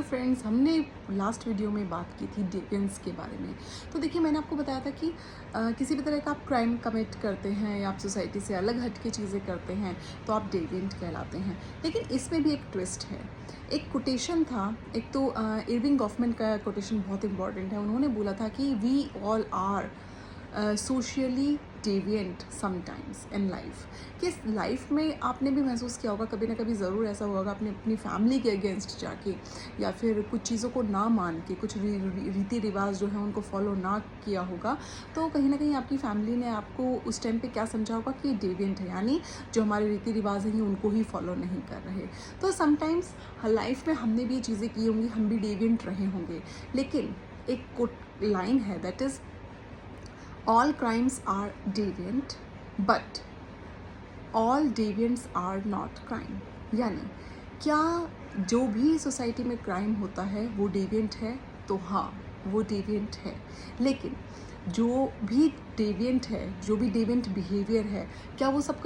Friends, हमने last video में बात की थी डेविएंट्स के बारे में। तो देखिए, मैंने आपको बताया था कि किसी भी तरह का आप क्राइम कमिट करते हैं या आप सोसाइटी से अलग हट के चीज़ें करते हैं तो आप डेविएंट कहलाते हैं। लेकिन इसमें भी एक ट्विस्ट है। एक कोटेशन था, एक तो इरविंग गॉफमैन का कोटेशन बहुत इंपॉर्टेंट है। उन्होंने बोला था कि we all are socially deviant sometimes in life. कि लाइफ में आपने भी महसूस किया होगा, कभी ना कभी ज़रूर ऐसा होगा, आपने अपनी फैमिली के अगेंस्ट जाके या फिर कुछ चीज़ों को ना मान के, कुछ रीति रिवाज जो है उनको फॉलो ना किया होगा। तो कहीं ना कहीं आपकी फैमिली ने आपको उस टाइम पे क्या समझा होगा कि डेविएंट है, यानी जो हमारे रीति रिवाज हैं उनको ही फॉलो नहीं कर रहे। तो समटाइम्स लाइफ में हमने भी ये चीज़ें की होंगी, हम भी डेविएंट रहे होंगे। लेकिन एक लाइन है, that is all crimes are deviant but all deviants are not crime। यानी क्या जो भी सोसाइटी में क्राइम होता है वो डेविएंट है? तो हाँ, वो डेविएंट है। लेकिन जो भी डेविएंट है, जो भी डेविएंट बिहेवियर है, क्या वो सब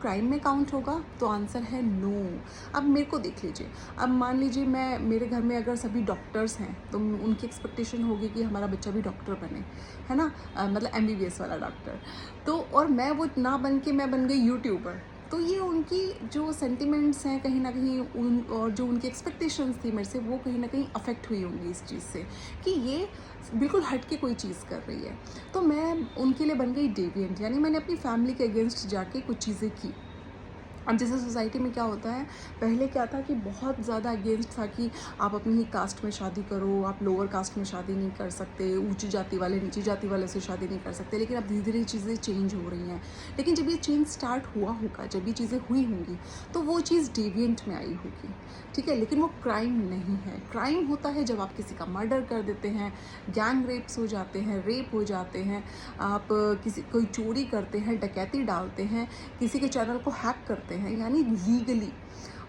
क्राइम में काउंट होगा? तो आंसर है नो। अब मेरे को देख लीजिए, अब मान लीजिए मेरे घर में अगर सभी डॉक्टर्स हैं तो उनकी एक्सपेक्टेशन होगी कि हमारा बच्चा भी डॉक्टर बने, है ना, मतलब MBBS वाला डॉक्टर। तो और मैं वो ना बन के मैं बन गई यूट्यूबर। तो ये उनकी जो सेंटिमेंट्स हैं कहीं ना कहीं और जो उनकी एक्सपेक्टेशंस थी मेरे से, वो कहीं ना कहीं अफेक्ट हुई होंगी इस चीज़ से कि ये बिल्कुल हट के कोई चीज़ कर रही है। तो मैं उनके लिए बन गई डेविएंट, यानी मैंने अपनी फैमिली के अगेंस्ट जाके कुछ चीज़ें की। अब जैसे सोसाइटी में क्या होता है, पहले क्या था कि बहुत ज़्यादा अगेंस्ट था कि आप अपनी ही कास्ट में शादी करो, आप लोअर कास्ट में शादी नहीं कर सकते, ऊंची जाति वाले नीची जाति वाले से शादी नहीं कर सकते। लेकिन अब धीरे धीरे चीज़ें चेंज हो रही हैं। लेकिन जब ये चेंज स्टार्ट हुआ होगा, जब ये चीज़ें हुई होंगी, तो वो चीज़ डेविएंट में आई होगी, ठीक है। लेकिन वो क्राइम नहीं है। क्राइम होता है जब आप किसी का मर्डर कर देते हैं, गैंग रेप्स हो जाते हैं, रेप हो जाते हैं, आप कोई चोरी करते हैं, डकैती डालते हैं, किसी के चैनल को हैक करते हैं, यानी लीगली,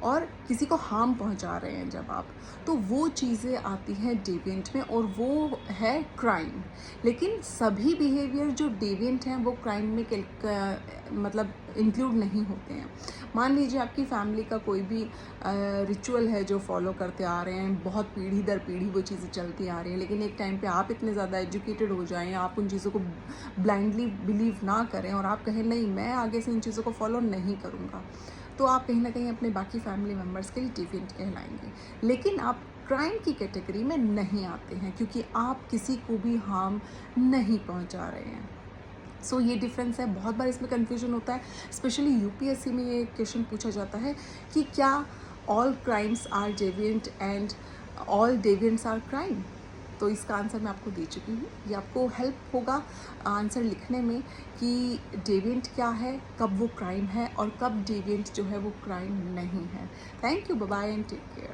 और किसी को हार्म पहुंचा रहे हैं जब आप, तो वो चीज़ें आती हैं डेविएंट में और वो है क्राइम। लेकिन सभी बिहेवियर जो डेविएंट हैं वो क्राइम में मतलब इंक्लूड नहीं होते हैं। मान लीजिए आपकी फैमिली का कोई भी रिचुअल है जो फॉलो करते आ रहे हैं, बहुत पीढ़ी दर पीढ़ी वो चीज़ें चलती आ रही हैं, लेकिन एक टाइम पे आप इतने ज़्यादा एजुकेटेड हो जाएं, आप उन चीज़ों को ब्लाइंडली बिलीव ना करें और आप कहें नहीं, मैं आगे से इन चीज़ों को फॉलो नहीं करूँगा, तो आप कहीं ना कहीं अपने बाकी फैमिली मेम्बर्स के लिए डेविएंट कहलाएंगे। लेकिन आप क्राइम की कैटेगरी में नहीं आते हैं क्योंकि आप किसी को भी हार्म नहीं पहुंचा रहे हैं। सो ये डिफरेंस है। बहुत बार इसमें कन्फ्यूजन होता है, स्पेशली UPSC में ये क्वेश्चन पूछा जाता है कि क्या all crimes are deviant and all deviants are crime. तो इसका आंसर मैं आपको दे चुकी हूँ। ये आपको हेल्प होगा आंसर लिखने में कि डेविएंट क्या है, कब वो क्राइम है और कब डेविएंट जो है वो क्राइम नहीं है। Thank you, bye bye and take care.